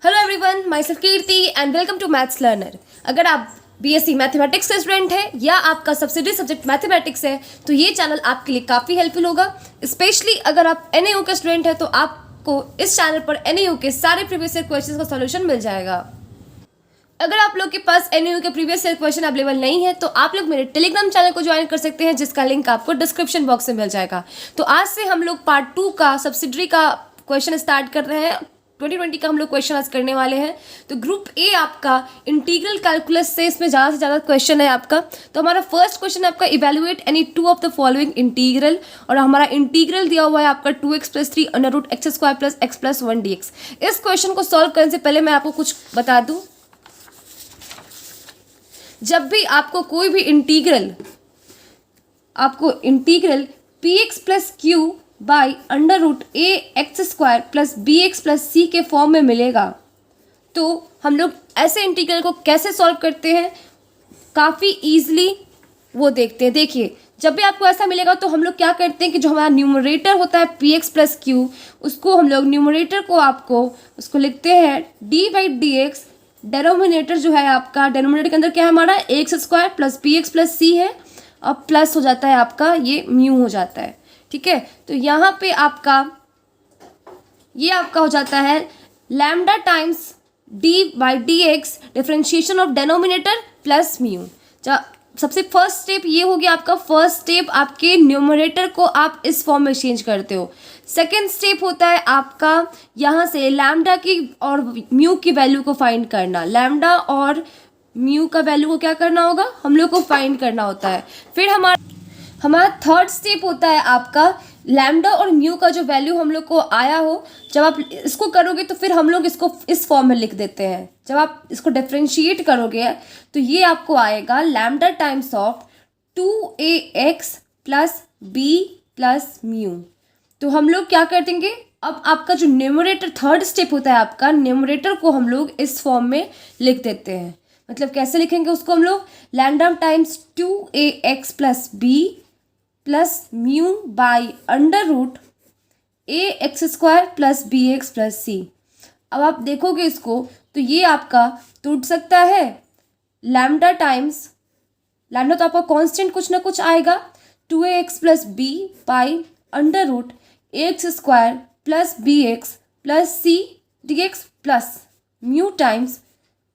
Hello everyone, my self Kirti and welcome to maths learner. अगर आप BSc mathematics के student हैं या आपका सब्सिडरी सब्जेक्ट मैथमेटिक्स है तो ये चैनल आपके लिए काफ़ी हेल्पफुल होगा। स्पेशली अगर आप एनएयू के स्टूडेंट हैं तो आपको इस चैनल पर एनएयू के सारे प्रीवियस ईयर क्वेश्चंस का सॉल्यूशन मिल जाएगा। अगर आप लोग के पास एनएयू के प्रीवियस ईयर क्वेश्चन अवेलेबल नहीं है तो आप लोग मेरे टेलीग्राम चैनल को ज्वाइन कर सकते हैं, जिसका लिंक आपको डिस्क्रिप्शन बॉक्स में मिल जाएगा। तो आज से हम लोग पार्ट 2 का सब्सिडरी का क्वेश्चन स्टार्ट कर रहे हैं। 2020 का हम लोग क्वेश्चन आज करने वाले हैं। तो ग्रुप ए आपका इंटीग्रल कैलकुलस से इसमें ज़्यादा से ज़्यादा क्वेश्चन है आपका। तो हमारा फर्स्ट क्वेश्चन है आपका evaluate any two of the following integral, और हमारा इंटीग्रल दिया हुआ है आपका 2x + 3 √x² + x + 1 dx। इस क्वेश्चन को सॉल्व करने से पहले मैं आपको कुछ बता दूँ। जब भी आपको कोई भी integral px + q by √ax² + bx + c के फॉर्म में मिलेगा, तो हम लोग ऐसे इंटीग्रल को कैसे सॉल्व करते हैं काफ़ी ईजिली वो देखते हैं। देखिए, जब भी आपको ऐसा मिलेगा तो हम लोग क्या करते हैं कि जो हमारा न्यूमरेटर होता है px + q, उसको हम लोग न्यूमरेटर को उसको लिखते हैं d/dx। डेनोमिनेटर जो है आपका, डेनोमिनेटर के अंदर क्या है हमारा x² + bx + c है, अब प्लस हो जाता है आपका, ये म्यू हो जाता है। ठीक है, तो यहाँ पे ये आपका हो जाता है lambda times d/dx differentiation of denominator plus mu. सबसे फर्स्ट स्टेप ये हो गया आपका। फर्स्ट स्टेप आपके न्यूमरेटर को आप इस फॉर्म में चेंज करते हो। सेकेंड स्टेप होता है आपका यहाँ से लैम्डा की और म्यू की वैल्यू को फाइंड करना। लैम्डा और म्यू का वैल्यू को क्या करना होगा, हम लोग को फाइंड करना होता है। फिर हमारा थर्ड स्टेप होता है आपका लैम्डा और म्यू का जो वैल्यू हम लोग को आया हो, जब आप इसको करोगे तो फिर हम लोग इसको इस फॉर्म में लिख देते हैं। जब आप इसको डिफरेंशिएट करोगे तो ये आपको आएगा lambda times of 2ax + b + mu. तो हम लोग क्या कर देंगे, अब आपका जो न्यूमरेटर थर्ड स्टेप होता है आपका, न्यूमरेटर को हम लोग इस फॉर्म में लिख देते हैं। मतलब कैसे लिखेंगे उसको हम लोग, lambda times 2ax + b + mu by √ax² + bx + c। अब आप देखोगे इसको तो ये आपका टूट सकता है लैम्डा तो आपका कांस्टेंट कुछ ना कुछ आएगा, 2ax + b by √ax² + bx + c dx plus mu times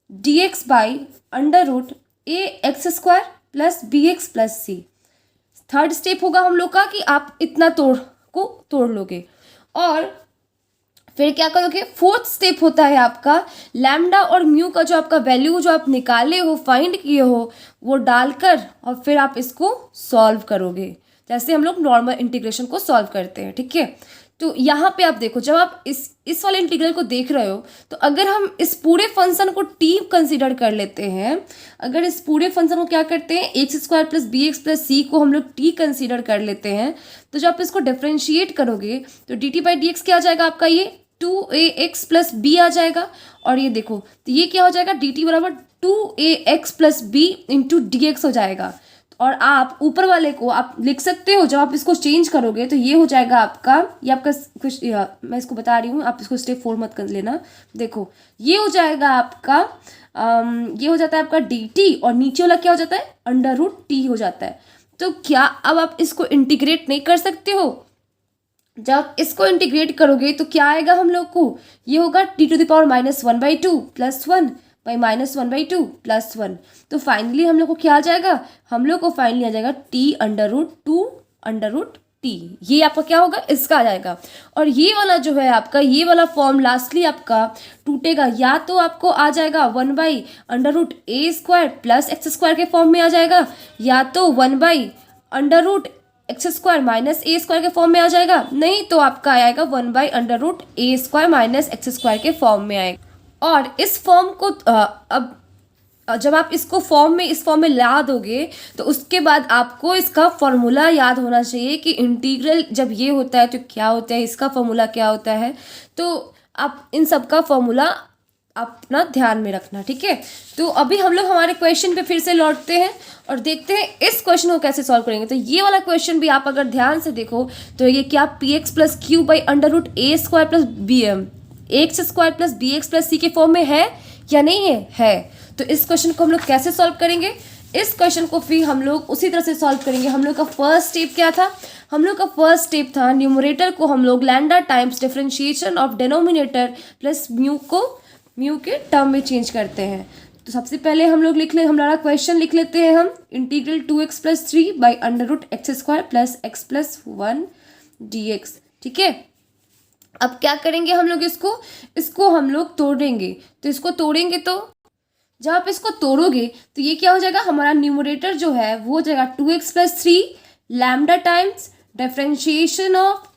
dx by √ax² + bx + c। Third step होगा हम लोग का कि आप इतना तोड़ लोगे, और फिर क्या करोगे, फोर्थ स्टेप होता है आपका लैम्डा और म्यू का जो आपका वैल्यू जो आप निकाले हो, फाइंड किए हो, वो डालकर और फिर आप इसको सॉल्व करोगे, जैसे हम लोग नॉर्मल इंटीग्रेशन को सॉल्व करते हैं। ठीक है, तो यहाँ पे आप देखो, जब आप इस वाले इंटीग्रल को देख रहे हो तो अगर हम इस पूरे फंक्शन को t कंसीडर कर लेते हैं, अगर इस पूरे फंक्शन को क्या करते हैं x² + bx + c को हम लोग t कंसीडर कर लेते हैं, तो जब आप इसको डिफरेंशिएट करोगे तो dt/dx क्या आ जाएगा आपका, ये 2ax + b आ जाएगा। और ये देखो तो ये क्या हो जाएगा, dt = 2ax + b × dx हो जाएगा। और आप ऊपर वाले को आप लिख सकते हो, जब आप इसको चेंज करोगे तो ये हो जाएगा आपका, ये आपका कुछ मैं इसको बता रही हूँ, आप इसको स्टेप 4 मत कर लेना। देखो ये हो जाएगा आपका ये हो जाता है आपका dt, और नीचे वाला क्या हो जाता है √t हो जाता है। तो क्या अब आप इसको इंटीग्रेट नहीं कर सकते हो, जब इसको इंटीग्रेट करोगे तो क्या आएगा हम लोग को, ये होगा t⁻⁻1/2 + 1 (-1/2 + 1). तो फाइनली हम लोग को क्या आ जाएगा, हम लोग को फाइनली आ जाएगा t√2√t। ये आपका क्या होगा, इसका आ जाएगा। और ये वाला जो है आपका, ये वाला फॉर्म लास्टली आपका टूटेगा, या तो आपको आ जाएगा 1/√a² + x² के फॉर्म में आ जाएगा, या तो 1/√x² - a² के फॉर्म में आ जाएगा, नहीं तो आपका आएगा 1/√a² - x² के फॉर्म में आएगा। और इस फॉर्म को अब जब आप इसको इस फॉर्म में ला दोगे तो उसके बाद आपको इसका फॉर्मूला याद होना चाहिए कि इंटीग्रल जब ये होता है तो क्या होता है, इसका फॉर्मूला क्या होता है। तो आप इन सब का फॉर्मूला अपना ध्यान में रखना। ठीक है, तो अभी हम लोग हमारे क्वेश्चन पे फिर से लौटते हैं और देखते हैं इस क्वेश्चन को कैसे सॉल्व करेंगे। तो ये वाला क्वेश्चन भी आप अगर ध्यान से देखो तो ये क्या px + q/√a² + bm x square plus b x plus c के फॉर्म में है या नहीं है। तो इस क्वेश्चन को हम लोग कैसे सॉल्व करेंगे? इस क्वेश्चन को फिर हम लोग उसी तरह से सॉल्व करेंगे। हम लोग का फर्स्ट स्टेप क्या था? हम लोग का फर्स्ट स्टेप था न्यूमरेटर को हम लोग lambda times differentiation of denominator plus mu को म्यू के टर्म में चेंज करते हैं। तो सबसे पहले हम लोग हमारा क्वेश्चन लिख लेते हैं हम, integral 2x plus 3 by under root x square plus X plus 1 dx। ठीक है, अब क्या करेंगे हम लोग? इसको हम लोग तोड़ेंगे। तो इसको तोड़ेंगे तो जब आप इसको तोड़ोगे तो ये क्या हो जाएगा? हमारा न्यूमरेटर जो है वो हो जाएगा 2x plus 3 lambda times differentiation of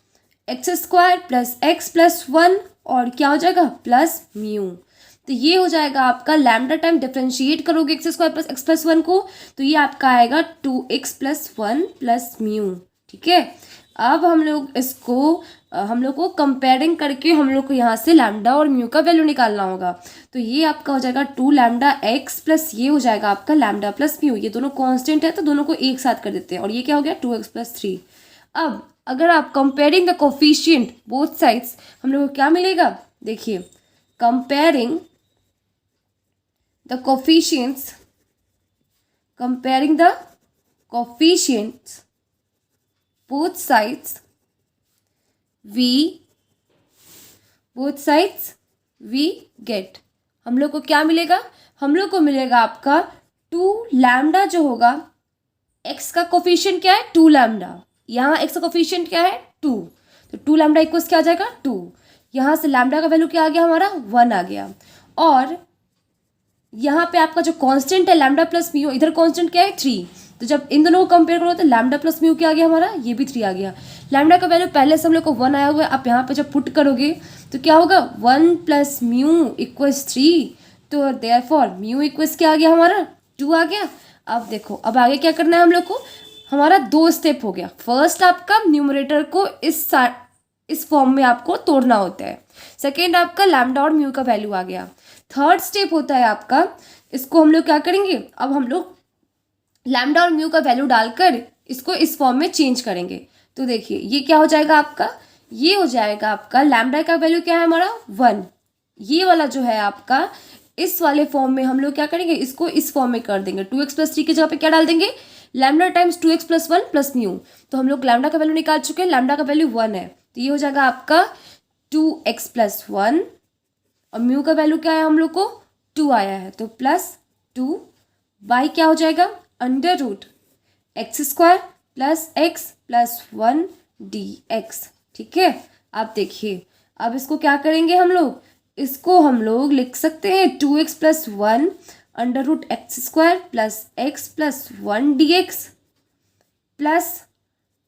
x square plus X plus 1 और क्या हो जाएगा? Plus mu. तो ये हो जाएगा आपका लैम्डा टाइम डिफरेंशिएट करोगे x square plus X plus 1 को, तो ये आपका आएगा 2x प्लस 1 प्लस म्यू। ठीक है, अब हम लोग को कंपेयरिंग करके हम लोग को यहाँ से लैम्डा और म्यू का वैल्यू निकालना होगा। तो ये आपका हो जाएगा 2 लैम्डा एक्स प्लस ये हो जाएगा आपका लैम्डा प्लस म्यू। ये दोनों कांस्टेंट है तो दोनों को एक साथ कर देते हैं और ये क्या हो गया? 2x plus 3। अब अगर आप comparing the coefficient both sides, हम लोग को क्या मिलेगा? देखिए, comparing the coefficients both sides we get, हम लोग को क्या मिलेगा? हम लोग को मिलेगा आपका 2 लैम्डा जो होगा, x का कोफिशिएंट क्या है? 2 लैम्डा। यहाँ x का कोफिशिएंट क्या है? 2। तो 2 लैम्डा इक्वल्स क्या आ जाएगा? 2। यहाँ से लैम्डा का वैल्यू क्या आ गया? हमारा 1 आ गया। और यहाँ पे आपका जो कांस्टेंट है लैम्डा प्लस म्यू, इधर कांस्टेंट क्या है? 3। तो जब इन दोनों को कंपेयर करो तो लैम्डा प्लस म्यू क्या आ गया हमारा? ये भी 3 आ गया। लैम्डा का वैल्यू पहले से हम लोग को 1 आया हुआ है, आप यहाँ पे जब पुट करोगे तो क्या होगा? 1 प्लस म्यू इक्वल्स 3। तो देयरफॉर म्यू इक्वल्स क्या आ गया हमारा? 2 आ गया। अब देखो, अब आगे क्या करना है हम लोग को? हमारा 2 स्टेप हो गया। फर्स्ट आपका न्यूमरेटर को इस फॉर्म में आपको तोड़ना होता है। सेकेंड आपका लैम्डा और म्यू का वैल्यू आ गया। थर्ड स्टेप होता है आपका, इसको हम लोग क्या करेंगे? अब हम लोग लैम्डा और म्यू का वैल्यू डालकर इसको इस फॉर्म में चेंज करेंगे। तो देखिए, ये क्या हो जाएगा आपका? ये हो जाएगा आपका लैम्डा का वैल्यू क्या है हमारा? 1। ये वाला जो है आपका, इस वाले फॉर्म में हम लोग क्या करेंगे? इसको इस फॉर्म में कर देंगे। 2x प्लस 3 की जगह पे क्या डाल देंगे? Lambda times 2x plus 1 plus mu. तो हम लोग लैम्डा का वैल्यू निकाल चुके हैं, लैम्डा का वैल्यू 1 है। तो ये हो जाएगा आपका 2x प्लस 1 और म्यू का वैल्यू क्या है हम लोग को? 2 आया है, तो प्लस 2 बाई क्या हो जाएगा? Under root x square plus X plus 1 dx। ठीक है, आप देखिए, अब इसको क्या करेंगे हम लोग? इसको हम लोग लिख सकते हैं 2x plus 1 under root x square plus X plus 1 dx plus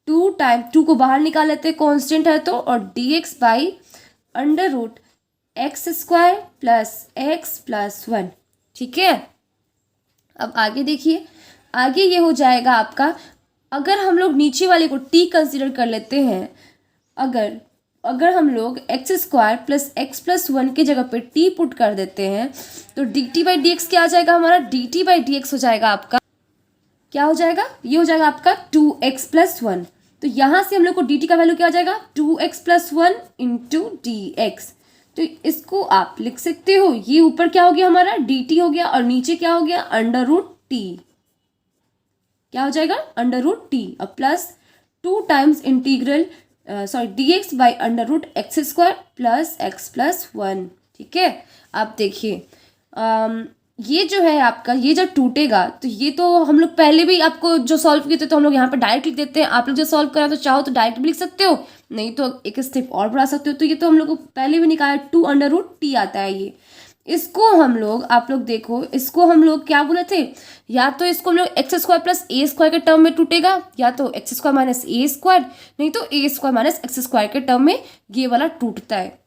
2 time 2 को बाहर निकाल लेते हैं, कॉन्स्टेंट है तो, और dx by under root x square plus X plus 1। ठीक है, अब आगे देखिए, आगे ये हो जाएगा आपका, अगर हम लोग नीचे वाले को t कंसिडर कर लेते हैं, अगर हम लोग x square plus X plus 1 की जगह पे t पुट कर देते हैं तो dt बाई डी एक्स क्या आ जाएगा हमारा? dt बाई डी एक्स हो जाएगा आपका, क्या हो जाएगा? ये हो जाएगा आपका 2x प्लस 1। तो यहाँ से हम लोग को dt का वैल्यू क्या आ जाएगा? 2x plus 1 into dx। तो इसको आप लिख सकते हो, ये ऊपर क्या हो गया हमारा? dt हो गया और नीचे क्या हो गया? Under root t। क्या हो जाएगा? अंडर रूट t और plus 2 times integral dx by under root x square plus X plus 1। ठीक है, आप देखिए, ये जो है आपका, ये जब टूटेगा तो ये तो हम लोग पहले भी आपको जो सॉल्व किए थे तो हम लोग यहाँ पर डायरेक्ट लिख देते हैं। आप लोग जो सॉल्व करा तो चाहो तो डायरेक्ट भी लिख सकते हो, नहीं तो एक स्टेप और बढ़ा सकते हो। तो ये तो हम लोग को पहले भी निकाला, 2 अंडर रूट टी आता है ये। इसको हम लोग, आप लोग देखो, इसको हम लोग क्या बोले थे? या तो इसको हम लोग एक्स स्क्वायर प्लस ए स्क्वायर के टर्म में टूटेगा, या तो एक्स स्क्वायर माइनस ए स्क्वायर, नहीं तो a square minus x square के टर्म में ये वाला टूटता है।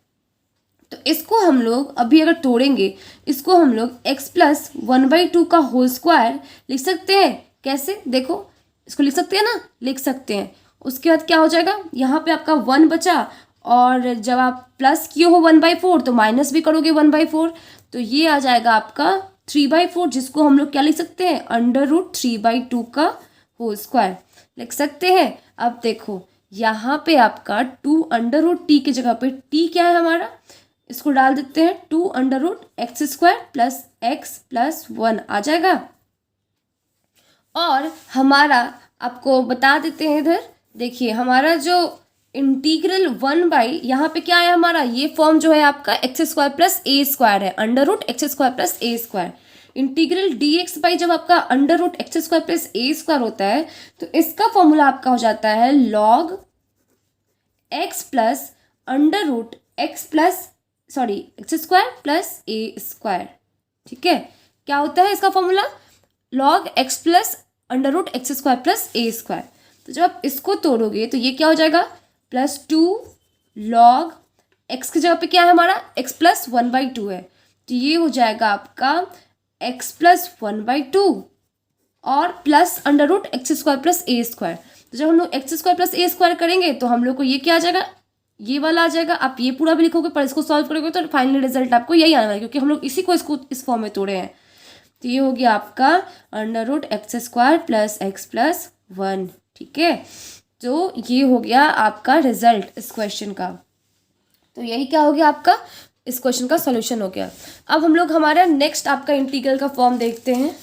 तो इसको हम लोग अभी अगर तोड़ेंगे, इसको हम लोग x प्लस 1/2 का होल स्क्वायर लिख सकते हैं। कैसे? देखो, इसको लिख सकते हैं ना, लिख सकते हैं। उसके बाद क्या हो जाएगा? यहाँ पे आपका 1 बचा, और जब आप प्लस किए हो 1/4 तो माइनस भी करोगे 1/4, तो ये आ जाएगा आपका 3/4, जिसको हम लोग क्या लिख सकते हैं? अंडर रूट 3/2 का होल स्क्वायर लिख सकते हैं। अब देखो, यहाँ पे आपका 2 अंडर रूट टी की जगह पे t क्या है हमारा? इसको डाल देते हैं 2 under root x square plus X plus 1 आ जाएगा। और हमारा आपको बता देते हैं इधर, देखिए हमारा जो इंटीग्रल 1 यहाँ पे क्या है हमारा, ये फॉर्म जो है आपका एक्स स्क्वायर प्लस ए स्क्वायर है, under root x square plus A square. Integral D x by जब आपका under root x square plus ए स्क्वायर होता है तो इसका फॉर्मूला आपका हो जाता है log x plus under root x square plus ए स्क्वायर। ठीक है, क्या होता है इसका formula, log x plus under root x square plus ए स्क्वायर। तो जब आप इसको तोड़ोगे तो ये क्या हो जाएगा, +2 लॉग एक्स की जगह पे क्या है हमारा, एक्स प्लस 1/2 है, तो ये हो जाएगा आपका एक्स प्लस 1/2 और plus under root x square plus ए स्क्वायर। तो जब हम लोग एक्स स्क्वायर प्लस ए स्क्वायर करेंगे तो हम लोग को ये क्या आ जाएगा, ये वाला आ जाएगा। आप ये पूरा भी लिखोगे पर इसको सॉल्व करोगे तो फाइनल रिजल्ट आपको यही आने वाला है, क्योंकि हम लोग इसी को इसको इस फॉर्म में तोड़े हैं। तो ये हो गया आपका under root x square plus X plus 1। ठीक है, तो ये हो गया आपका रिजल्ट इस क्वेश्चन का। तो यही क्या हो गया आपका, इस क्वेश्चन का सॉल्यूशन हो गया। अब हम लोग हमारा नेक्स्ट आपका इंटीग्रल का फॉर्म देखते हैं।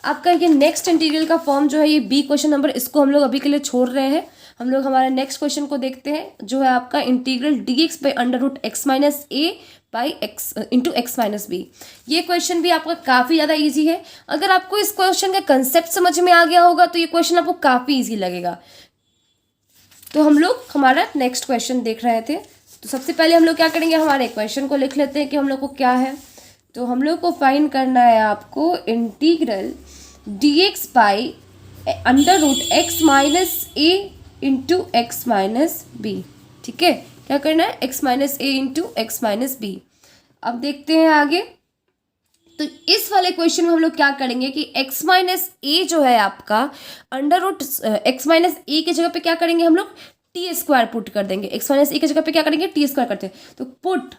आपका ये नेक्स्ट इंटीग्रल का फॉर्म जो है ये बी क्वेश्चन नंबर, इसको हम लोग अभी के लिए छोड़ रहे हैं। हम लोग हमारे नेक्स्ट क्वेश्चन को देखते हैं जो है आपका integral D x by under root X minus A by X into X minus B. ये क्वेश्चन भी आपका काफ़ी ज़्यादा इजी है। अगर आपको इस क्वेश्चन का कंसेप्ट समझ में आ गया होगा तो ये क्वेश्चन आपको काफ़ी इजी लगेगा। तो हम लोग हमारा नेक्स्ट क्वेश्चन देख रहे थे। तो सबसे पहले हम लोग क्या करेंगे, हमारे क्वेश्चन को लिख लेते हैं कि हम लोग को क्या है। तो हम लोग को फाइंड करना है आपको integral D x by under root X minus A into X minus B. ठीक है, क्या करना है, X minus A into X minus B. अब देखते हैं आगे। तो इस वाले क्वेश्चन में हम लोग क्या करेंगे कि एक्स माइनस ए जो है आपका under root X minus a की जगह पे क्या करेंगे, हम लोग टी स्क्वायर पुट कर देंगे। एक्स माइनस ए की जगह पे क्या करेंगे, टी स्क्वायर करते हैं। तो put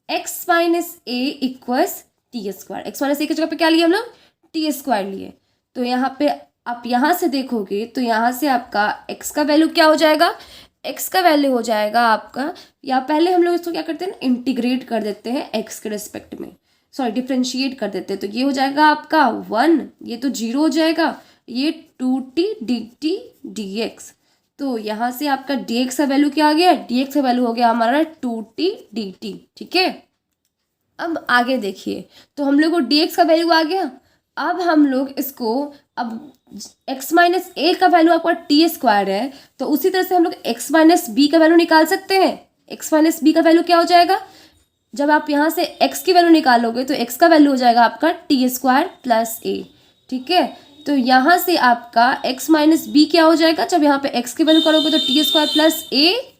x minus a equals t square. X minus a की जगह पे क्या लिए हम लोग, टी स्क्वायर लिए। तो यहाँ पे आप यहाँ से देखोगे तो यहाँ से आपका x का वैल्यू क्या हो जाएगा, x का वैल्यू हो जाएगा आपका, या पहले हम लोग इसको क्या करते हैं, इंटीग्रेट कर देते हैं x के रिस्पेक्ट में, सॉरी डिफ्रेंशिएट कर देते हैं। तो ये हो जाएगा आपका 1, ये तो 0 हो जाएगा, ये 2t dt dx। तो यहाँ से आपका dx का वैल्यू क्या आ गया, dx का वैल्यू हो गया हमारा 2t dt। ठीक है, अब आगे देखिए। तो हम लोग को dx का वैल्यू आ गया। अब हम लोग इसको, अब x माइनस ए का वैल्यू आपका टी स्क्वायर है, तो उसी तरह से हम लोग x माइनस बी का वैल्यू निकाल सकते हैं। x माइनस बी का वैल्यू क्या हो जाएगा, जब आप यहाँ से x की वैल्यू निकालोगे तो x का वैल्यू हो जाएगा आपका टी स्क्वायर प्लस ए। ठीक है, तो यहाँ से आपका x माइनस बी क्या हो जाएगा, जब यहाँ पे x की वैल्यू करोगे तो टी स्क्वायर प्लस ए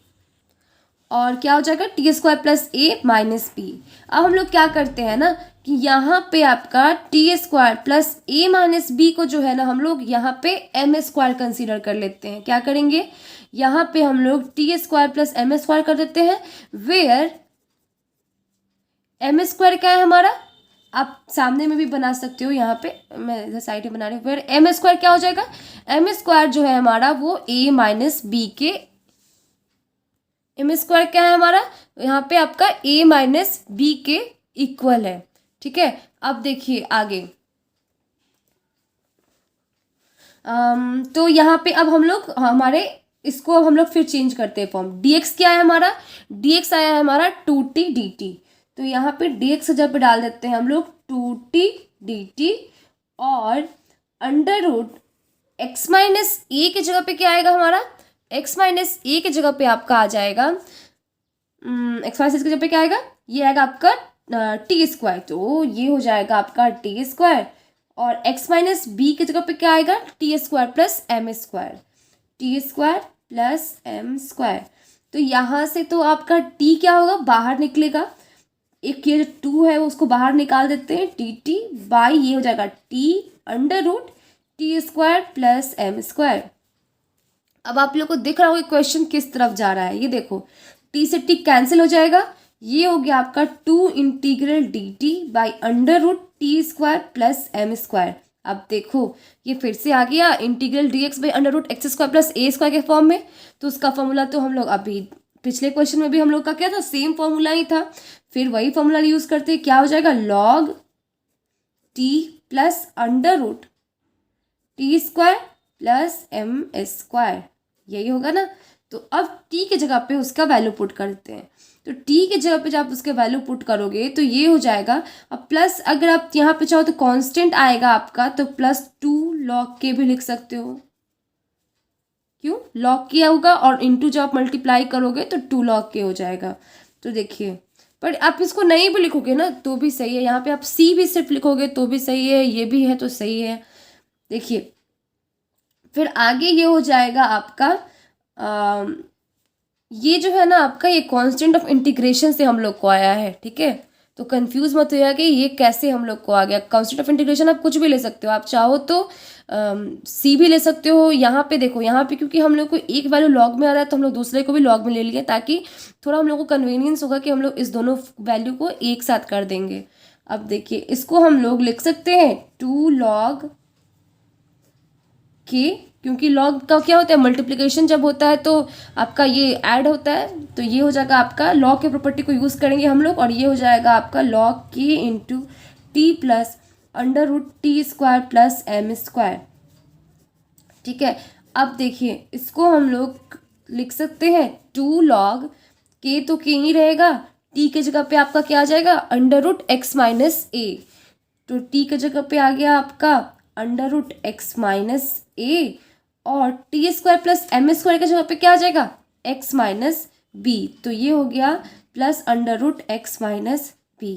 और क्या हो जाएगा टी स्क्वायर प्लस ए माइनस बी। अब हम लोग क्या करते हैं ना कि यहाँ पे आपका टी स्क्वायर प्लस ए माइनस बी को जो है ना हम लोग यहाँ पे एम स्क्वायर कंसीडर कर लेते हैं। क्या करेंगे, यहाँ पे हम लोग T square plus M square कर देते हैं, वेयर एम स्क्वायर क्या है हमारा, आप सामने में भी बना सकते हो, यहाँ पे मैं इधर साइड में बना रही हूँ। वेयर एम स्क्वायर क्या हो जाएगा, एम स्क्वायर जो है हमारा वो ए माइनस बी के, एम स्क्वायर क्या है हमारा यहाँ पे आपका ए माइनस बी के इक्वल है। ठीक है, अब देखिए आगे। तो यहाँ पे अब हम लोग हमारे इसको अब हम लोग फिर चेंज करते हैं फॉर्म। dx क्या है हमारा, dx आया है हमारा 2t dt। तो यहाँ पे dx जगह पे डाल देते हैं हम लोग 2t dt और under root X minus a की जगह पे क्या आएगा हमारा, एक्स माइनस ए की जगह पे आपका आ जाएगा एक्स माइनस की जगह पे क्या आएगा, ये आएगा आपका टी स्क्वायर। तो ये हो जाएगा आपका टी स्क्वायर और एक्स माइनस बी की जगह पे क्या आएगा, T square plus M square, T square plus M square. तो यहाँ से तो आपका टी क्या होगा, बाहर निकलेगा, एक ये जो 2 है उसको बाहर निकाल देते हैं, टी टी बाई ये हो जाएगा T under root T square plus M square. अब आप लोग को दिख रहा होगा क्वेश्चन किस तरफ जा रहा है, ये देखो टी से टी कैंसिल हो जाएगा, ये हो गया आपका 2 integral D T by under root T square plus M square. अब देखो ये फिर से आ गया integral D x by under root x square plus A square के फॉर्म में। तो उसका फॉर्मूला तो हम लोग अभी पिछले क्वेश्चन में भी हम लोग का क्या था, सेम फॉर्मूला ही था, फिर वही फॉर्मूला यूज करते हैं, क्या हो जाएगा, log t plus under root T square plus M square, यही होगा ना। तो अब t के जगह पे उसका वैल्यू पुट करते हैं, तो t के जगह पे जब आप उसके वैल्यू पुट करोगे तो ये हो जाएगा। अब प्लस अगर आप यहाँ पे चाहो तो कांस्टेंट आएगा आपका, तो +2 log के भी लिख सकते हो, क्यों, log किया होगा और इनटू जब आप मल्टीप्लाई करोगे तो 2 log के हो जाएगा। तो देखिए, पर आप इसको नहीं भी लिखोगे ना तो भी सही है, यहाँ पे आप c भी सिर्फ लिखोगे तो भी सही है, ये भी है तो सही है। देखिए फिर आगे ये हो जाएगा आपका ये जो है ना आपका, ये कांस्टेंट ऑफ इंटीग्रेशन से हम लोग को आया है, ठीक है। तो कंफ्यूज मत होइएगा कि ये कैसे हम लोग को आ गया। कांस्टेंट ऑफ इंटीग्रेशन आप कुछ भी ले सकते हो, आप चाहो तो सी भी ले सकते हो। यहाँ पे देखो, यहाँ पे क्योंकि हम लोग को एक वैल्यू लॉग में आ रहा है तो हम लोग दूसरे को भी लॉग में ले लिए, ताकि थोड़ा हम लोग को कन्वीनियंस होगा कि हम लोग इस दोनों वैल्यू को एक साथ कर देंगे। अब देखिए इसको हम लोग लिख सकते हैं 2 log के, क्योंकि लॉग का क्या होता है, मल्टीप्लिकेशन जब होता है तो आपका ये ऐड होता है, तो ये हो जाएगा आपका लॉग के प्रॉपर्टी को यूज़ करेंगे हम लोग, और ये हो जाएगा आपका log के into T plus under root T square plus M square, ठीक है। अब देखिए इसको हम लोग लिख सकते हैं 2 log के, तो के ही रहेगा, टी के जगह पे आपका क्या आ जाएगा, under root X minus A, तो टी के जगह पे आ गया आपका under root X minus A, और T square plus M square के जगह पे क्या आ जाएगा, एक्स माइनस बी, तो ये हो गया plus under root X minus B,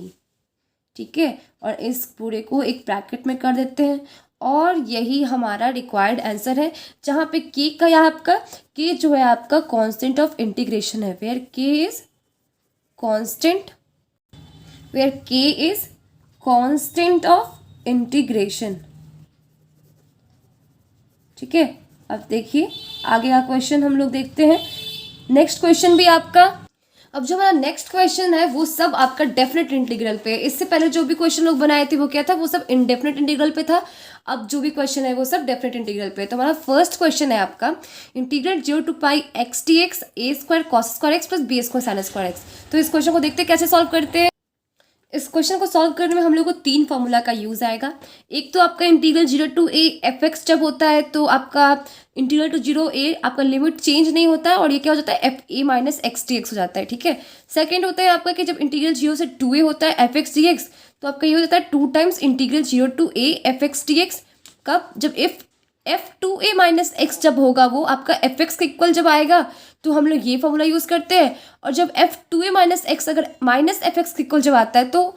ठीक है। और इस पूरे को एक ब्रैकेट में कर देते हैं, और यही हमारा रिक्वायर्ड आंसर है, जहाँ पे के का या आपका के जो है आपका कांस्टेंट ऑफ इंटीग्रेशन है, वेयर के इज कांस्टेंट, वेयर के इज कांस्टेंट ऑफ इंटीग्रेशन, ठीक है। अब देखिए आगे का क्वेश्चन हम लोग देखते हैं। नेक्स्ट क्वेश्चन भी आपका, अब जो हमारा नेक्स्ट क्वेश्चन है वो सब आपका डेफिनेट इंटीग्रल पे है। इससे पहले जो भी क्वेश्चन लोग बनाए थे वो क्या था, वो सब इनडेफिनेट इंटीग्रल पे था। अब जो भी क्वेश्चन है वो सब डेफिनेट इंटीग्रल पे है। तो हमारा फर्स्ट क्वेश्चन है आपका integral 0 to pi X D X A square cos square x plus B square sine square X. तो इस क्वेश्चन को देखते हैं कैसे सॉल्व करते हैं। इस क्वेश्चन को सॉल्व करने में हम लोग को 3 फार्मूला का यूज आएगा। एक तो आपका integral 0 to a F x जब होता है तो आपका इंटीग्रल टू 0 a आपका लिमिट चेंज नहीं होता है, और ये क्या हो जाता है F A minus X D x हो जाता है, ठीक है। सेकंड होता है आपका कि जब इंटीग्रल 0 से 2a होता है एफ एक्स डी एक्स, तो आपका ये हो जाता है 2 times integral 0 to a F x D x. कब, जब f2a माइनस एक्स जब होगा वो आपका एफ एक्स के इक्वल जब आएगा तो हम लोग ये फॉर्मूला यूज़ करते हैं, और जब f2a माइनस एक्स अगर माइनस एफ एक्स के इक्वल जब आता है तो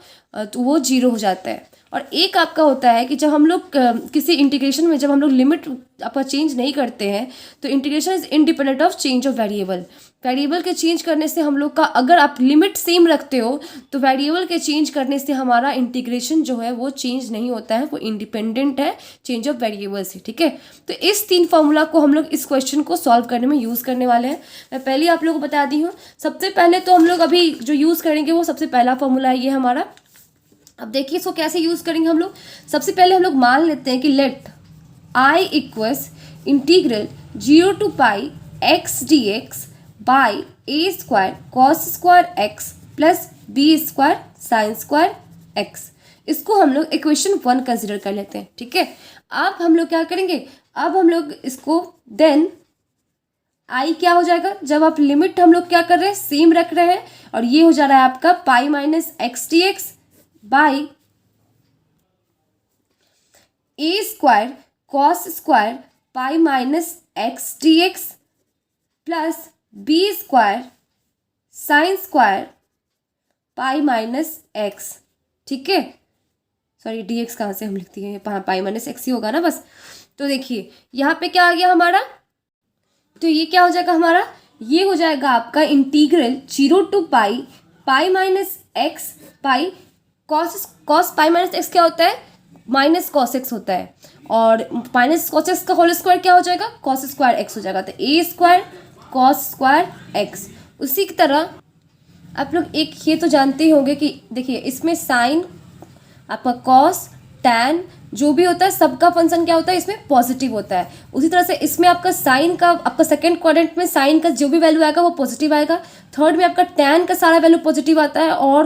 वो 0 हो जाता है। और एक आपका होता है कि जब हम लोग किसी इंटीग्रेशन में जब हम लोग लिमिट आपका चेंज नहीं करते हैं तो integration is independent of change of variable. Variable के चेंज करने से हम लोग का, अगर आप लिमिट सेम रखते हो तो वेरिएबल के चेंज करने से हमारा इंटीग्रेशन जो है वो चेंज नहीं होता है, वो इंडिपेंडेंट है चेंज ऑफ वेरिएबल से, ठीक है। तो इस 3 फार्मूला को हम लोग इस क्वेश्चन को सॉल्व करने में यूज़ करने वाले हैं। मैं पहले आप लोगों को बता दी हूँ। सबसे पहले तो हम लोग अभी जो यूज़ करेंगे वो सबसे पहला फार्मूला है ये हमारा। अब देखिए इसको कैसे यूज़ करेंगे हम लोग। सबसे पहले हम लोग मान लेते हैं कि let I equals integral 0 to pi X D x by A square cos square x plus B square sine square X. इसको हम लोग इक्वेशन 1 कंसिडर कर लेते हैं, ठीक है। अब हम लोग क्या करेंगे, अब हम लोग इसको देन आई क्या हो जाएगा, जब आप लिमिट हम लोग क्या कर रहे हैं सेम रख रहे हैं, और ये हो जा रहा है आपका pi minus X D x by A square cos square pi minus X D X plus B square sine square pi minus X, ठीक है। सॉरी डी एक्स कहाँ से हम लिखती हैं, पाई माइनस एक्स ही होगा ना बस। तो देखिए यहाँ पे क्या आ गया हमारा, तो ये क्या हो जाएगा हमारा, ये हो जाएगा आपका integral 0 to pi minus x pi cos pi minus x क्या होता है, माइनस कॉस एक्स होता है, और माइनस कॉस एक्स का होल स्क्वायर क्या हो जाएगा, कॉस स्क्वायर एक्स हो जाएगा। तो a square cos square x. उसी की तरह आप लोग एक ये तो जानते ही होंगे कि देखिए इसमें साइन आपका कॉस टैन जो भी होता है सबका फंक्शन क्या होता है, इसमें पॉजिटिव होता है। उसी तरह से इसमें आपका साइन का, आपका सेकंड क्वाड्रेंट में साइन का जो भी वैल्यू आएगा वो पॉजिटिव आएगा। थर्ड में आपका टैन का सारा वैल्यू पॉजिटिव आता है, और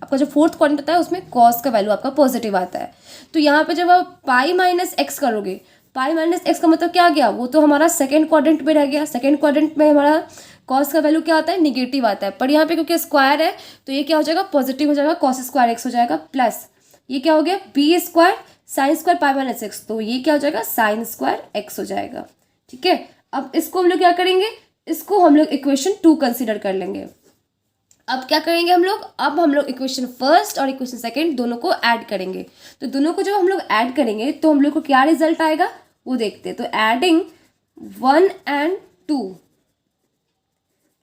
आपका जो फोर्थ क्वाड्रेंट होता है उसमें कॉस का वैल्यू आपका पॉजिटिव आता है। तो यहाँ पे जब आप पाई माइनस एक्स करोगे, पाई माइनस एक्स का मतलब क्या आ गया, वो तो हमारा सेकेंड क्वाड्रेंट में रह गया। सेकेंड क्वाड्रेंट में हमारा कॉस का वैल्यू क्या आता है, निगेटिव आता है। पर यहाँ पे क्योंकि स्क्वायर है तो ये क्या हो जाएगा, पॉजिटिव हो जाएगा, कॉस स्क्वायर एक्स हो जाएगा, प्लस ये क्या हो गया, B square sine square pi minus X, तो ये क्या हो जाएगा, साइन स्क्वायर एक्स हो जाएगा। ठीक है, अब इसको हम लोग क्या करेंगे, इसको हम लोग इक्वेशन 2 कंसिडर कर लेंगे। अब क्या करेंगे हम लोग, अब हम लोग इक्वेशन फर्स्ट और इक्वेशन सेकंड दोनों को ऐड करेंगे। तो दोनों को जब हम लोग ऐड करेंगे तो हम लोग को क्या रिजल्ट आएगा वो देखते हैं। तो adding 1 and 2,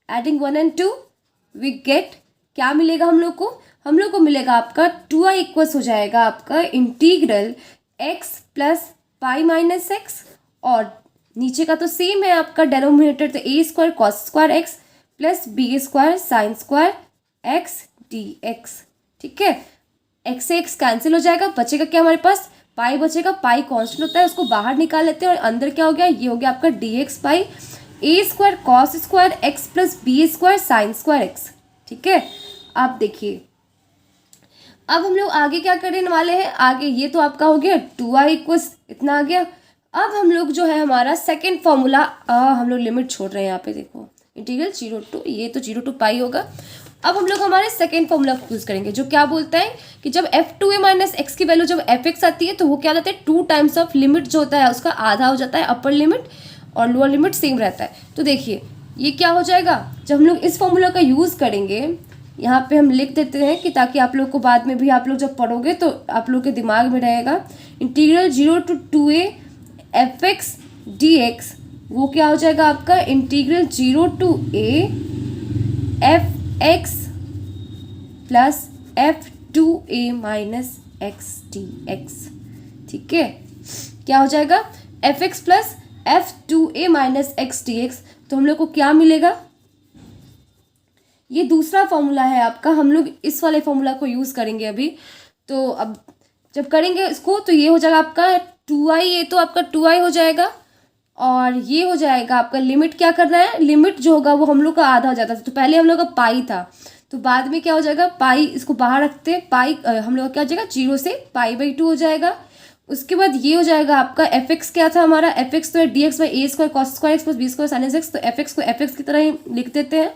adding 1 and 2 we get, क्या मिलेगा हम लोग को मिलेगा आपका 2i इक्वल्स हो जाएगा आपका integral x plus pi minus x, और नीचे का तो सेम है आपका डेनोमिनेटर, तो a square cos square x plus B square sine square x D x. ठीक है, एक्स से एक्स कैंसिल हो जाएगा, बचेगा क्या हमारे पास, पाई बचेगा। पाई कांस्टेंट होता है, उसको बाहर निकाल लेते हैं, और अंदर क्या हो गया, ये हो गया आपका D x by A square cos square x plus B square sine square x. ठीक है, आप देखिए अब हम लोग आगे क्या करने वाले हैं, आगे ये तो आपका हो गया 2i इक्वल्स इतना आ गया। अब हम लोग जो है हमारा सेकेंड फॉर्मूला, हम लोग लिमिट छोड़ रहे हैं यहाँ पे, देखो इंटीग्रल 0 to, ये तो 0 to पाई होगा। अब हम लोग हमारे सेकेंड फॉर्मूला यूज़ करेंगे, जो क्या बोलता है कि जब f2a माइनस एक्स की वैल्यू जब fx आती है तो वो क्या रहता है, 2 टाइम्स ऑफ लिमिट जो होता है उसका आधा हो जाता है अपर लिमिट, और लोअर लिमिट सेम रहता है। तो देखिए ये क्या हो जाएगा, जब हम लोग इस फॉर्मूला का यूज़ करेंगे, यहाँ पे हम लिख देते हैं कि ताकि आप लोग को बाद में भी आप लोग जब पढ़ोगे तो आप लोग के दिमाग में रहेगा। Integral 0 to 2a fx dx, वो क्या हो जाएगा आपका integral 0 to a fx plus f2a minus x dx। ठीक है, क्या हो जाएगा fx plus f2a minus x dx। तो हम लोग को क्या मिलेगा, ये दूसरा फॉर्मूला है आपका, हम लोग इस वाले फॉर्मूला को यूज़ करेंगे अभी। तो अब जब करेंगे इसको तो ये हो जाएगा आपका 2i, ये तो आपका 2i हो जाएगा, और ये हो जाएगा आपका लिमिट, क्या करना है, लिमिट जो होगा वो हम लोग का आधा हो जाता था। तो पहले हम लोग का पाई था, तो बाद में क्या हो जाएगा, पाई इसको बाहर रखते हैं, पाई हम लोग का क्या हो जाएगा 0 से पाई/2 हो जाएगा। उसके बाद ये हो जाएगा आपका fx, क्या था हमारा fx तो है D x by A square cos square x plus B square sine X, तो fx को fx की तरह ही लिख देते हैं।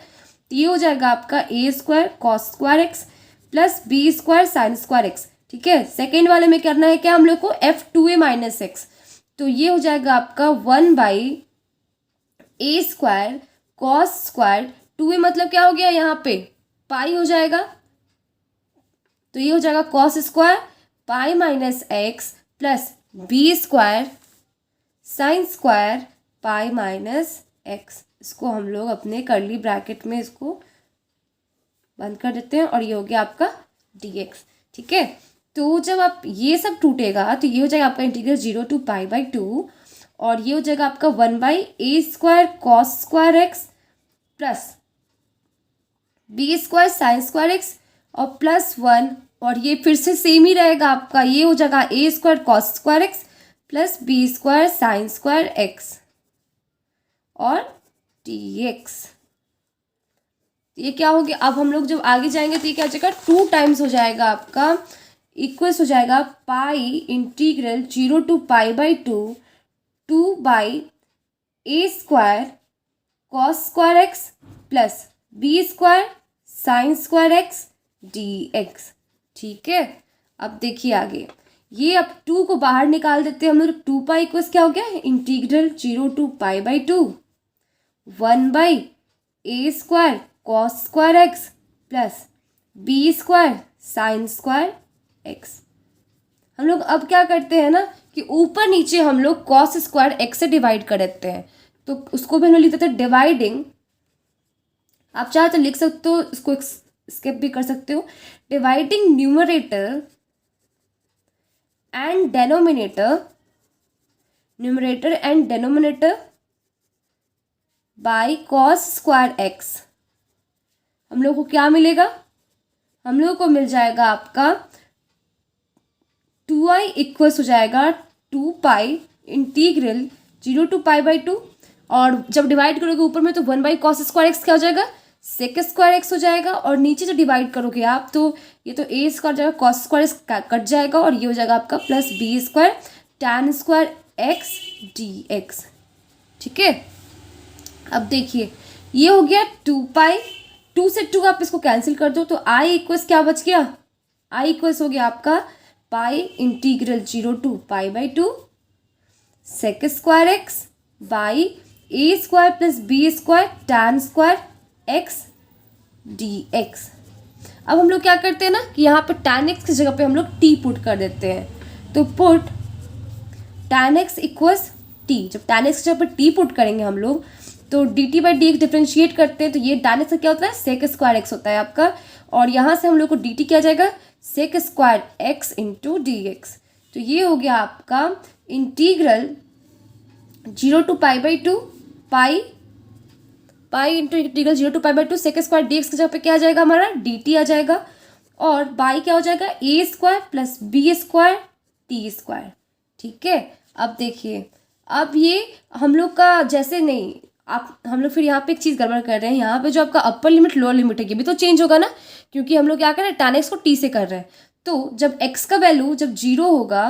तो ये हो जाएगा आपका a square cos square x plus B square sine square x. ठीक है, सेकेंड वाले में करना है क्या हम लोग को, f2a माइनस एक्स, तो ये हो जाएगा आपका 1 by A square cos square 2a मतलब क्या हो गया यहाँ पे पाई हो जाएगा, तो ये हो जाएगा cos square pi minus X plus B square sine square pi minus X. इसको हम लोग अपने कर्ली ब्रैकेट में इसको बंद कर देते हैं, और ये हो गया आपका dx। ठीक है, तो जब आप ये सब टूटेगा तो ये हो जाएगा आपका इंटीग्रल 0 to पाई/2, और ये हो जाएगा आपका 1 by A square cos square x plus B square sine square x और प्लस 1, और ये फिर से सेम ही रहेगा आपका, ये हो जाएगा a square cos square x plus B square sine square x और dx। ये क्या हो गया, अब हम लोग जब आगे जाएंगे तो ये क्या हो जाएगा 2 टाइम्स हो जाएगा आपका, इक्वल्स हो जाएगा पाई इंटीग्रल 0 to पाई/2 2 by A square cos square x plus B square sine square x dx। ठीक है, अब देखिए आगे, ये अब 2 को बाहर निकाल देते हैं हम लोग, 2 पाई इक्वल्स क्या हो गया इंटीग्रल 0 to पाई/2 1 by A square cos square x plus B square sine square X. हम लोग अब क्या करते हैं ना कि ऊपर नीचे हम लोग कॉस स्क्वायर एक्स से डिवाइड कर देते हैं, तो उसको भी हम लोग लिखते थे डिवाइडिंग, आप चाहे तो लिख सकते हो, इसको स्किप भी कर सकते हो, dividing numerator and denominator, numerator and denominator by cos square X. हम लोग को क्या मिलेगा, हम लोग को मिल जाएगा आपका 2 2i इक्वल्स हो जाएगा 2 पाई इंटीग्रल 0 to π/2, और जब डिवाइड करोगे ऊपर में तो 1/cos² x क्या हो जाएगा, sec² x हो जाएगा, और नीचे जो डिवाइड करोगे आप तो ये तो a² जाएगा, cos² कट जाएगा, और ये हो जाएगा आपका plus b² tan² x dx। ठीक है, अब देखिए ये हो गया 2 पाई, 2 से 2 आप इसको कैंसिल कर दो तो i इक्वल्स क्या बच गया, i इक्वल्स हो गया आपका pi integral 0 to π/2 sec² x by a² plus b² tan² x dx। अब हम लोग क्या करते हैं ना कि यहाँ पे tan x की जगह पे हम लोग t पुट कर देते हैं, तो put tan x equals t। जब tan x की जगह पे t पुट करेंगे हम लोग तो dt/dx डिफ्रेंशिएट करते हैं, तो ये tan x क्या होता है, sec² x होता है आपका, और यहाँ से हम लोग को dt क्या जाएगा, sec² x इंटू dx। तो ये हो गया आपका integral 0 to π/2 pi into integral 0 to π/2 sec² dx की जगह पे क्या आ जाएगा हमारा, dt आ जाएगा, और बाई क्या हो जाएगा, a² प्लस b² t²। ठीक है, अब देखिए अब ये हम लोग का जैसे नहीं, आप हम लोग फिर यहाँ पे एक चीज़ गड़बड़ कर रहे हैं, यहाँ पे जो आपका अपर लिमिट लोअर लिमिट है ये भी तो चेंज होगा ना, क्योंकि हम लोग क्या कर रहे हैं, tan x को t से कर रहे हैं, तो जब x का वैल्यू जब 0 होगा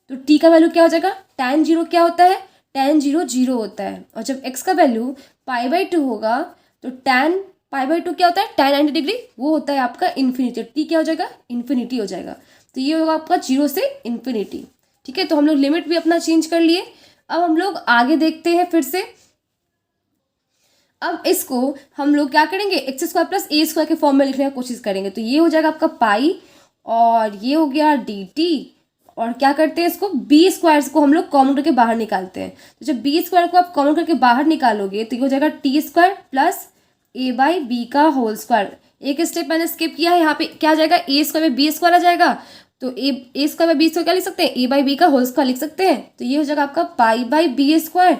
तो t का वैल्यू क्या हो जाएगा, tan 0 क्या होता है, tan 0 0 होता है, और जब x का वैल्यू π/2 होगा तो tan π/2 क्या होता है, tan 90 डिग्री वो होता है आपका इन्फिनिटी, t क्या हो जाएगा, इन्फिनिटी हो जाएगा, तो ये होगा आपका 0 से इन्फिनिटी। ठीक है, तो हम लोग लिमिट भी अपना चेंज कर लिए। अब हम लोग आगे देखते हैं फिर से, अब इसको हम लोग क्या करेंगे, x² प्लस a² के फॉर्म में लिखने की कोशिश करेंगे, तो ये हो जाएगा आपका पाई, और ये हो गया dt, और क्या करते हैं इसको b² को हम लोग कॉमन करके बाहर निकालते हैं, तो जब b² को आप कॉमन करके बाहर निकालोगे तो ये हो जाएगा t² प्लस a/b का होल स्क्वायर। एक स्टेप मैंने स्किप किया है, यहाँ पे क्या आ जाएगा, a²/b² आ जाएगा, तो a²/b² क्या लिख सकते हैं, a/b का होल स्क्वायर लिख सकते हैं, तो ये हो जाएगा आपका π/b²,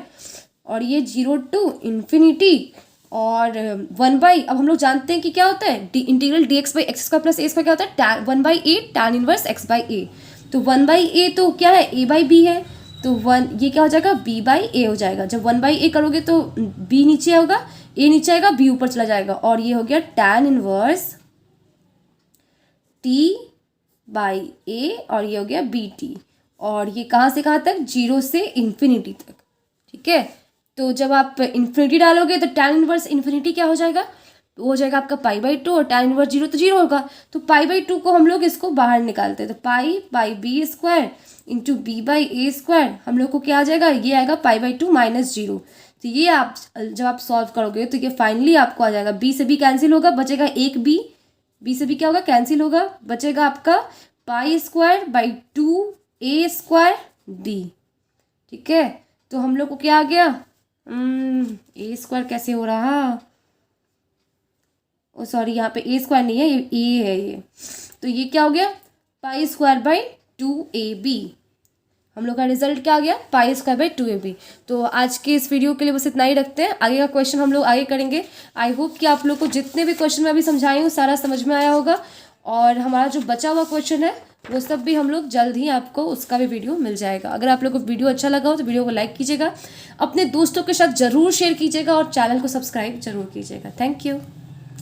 और ये 0 to इन्फिनिटी, और 1/, अब हम लोग जानते हैं कि क्या होता है, इंटीग्रल dx/x² प्लस a² क्या होता है, 1/a tan इनवर्स x/a, तो 1/a तो क्या है, a/b है, तो 1 ये क्या हो जाएगा, b/a हो जाएगा, जब 1/a करोगे तो b नीचे होगा, a नीचे आएगा, b ऊपर चला जाएगा, और ये हो गया tan इनवर्स t/a, और ये हो गया bt, और ये कहाँ से कहाँ तक, 0 से इन्फिनिटी तक। ठीक है, तो जब आप इन्फिनिटी डालोगे तो tan इनवर्स इन्फिनिटी क्या हो जाएगा, तो हो जाएगा आपका π/2, और tan इनवर्स 0 तो 0 होगा, तो π/2 को हम लोग इसको बाहर निकालते हैं, तो π/b² इंटू b/a² हम लोग को क्या आ जाएगा, ये आएगा π/2 माइनस 0। तो ये आप जब आप सॉल्व करोगे तो ये फाइनली आपको आ जाएगा, b से b कैंसिल होगा, बचेगा एक b से b क्या होगा, कैंसिल होगा, बचेगा आपका π²/2 a² d। ठीक है, तो हम लोग को क्या आ गया, a² कैसे हो रहा, ओ सॉरी यहाँ पे a² नहीं है, ये a है ये, तो ये क्या हो गया, π²/2 ab। हम लोग का रिजल्ट क्या आ गया, π²/2 ab। तो आज के इस वीडियो के लिए बस इतना ही रखते हैं, आगे का क्वेश्चन हम लोग आगे करेंगे। आई होप कि आप लोग को जितने भी क्वेश्चन मैं अभी समझाई हूँ सारा समझ में आया होगा, और हमारा जो बचा हुआ क्वेश्चन है वो सब भी हम लोग जल्द ही आपको उसका भी वीडियो मिल जाएगा। अगर आप लोग को वीडियो अच्छा लगा हो तो वीडियो को लाइक कीजिएगा, अपने दोस्तों के साथ ज़रूर शेयर कीजिएगा, और चैनल को सब्सक्राइब जरूर कीजिएगा। Thank you.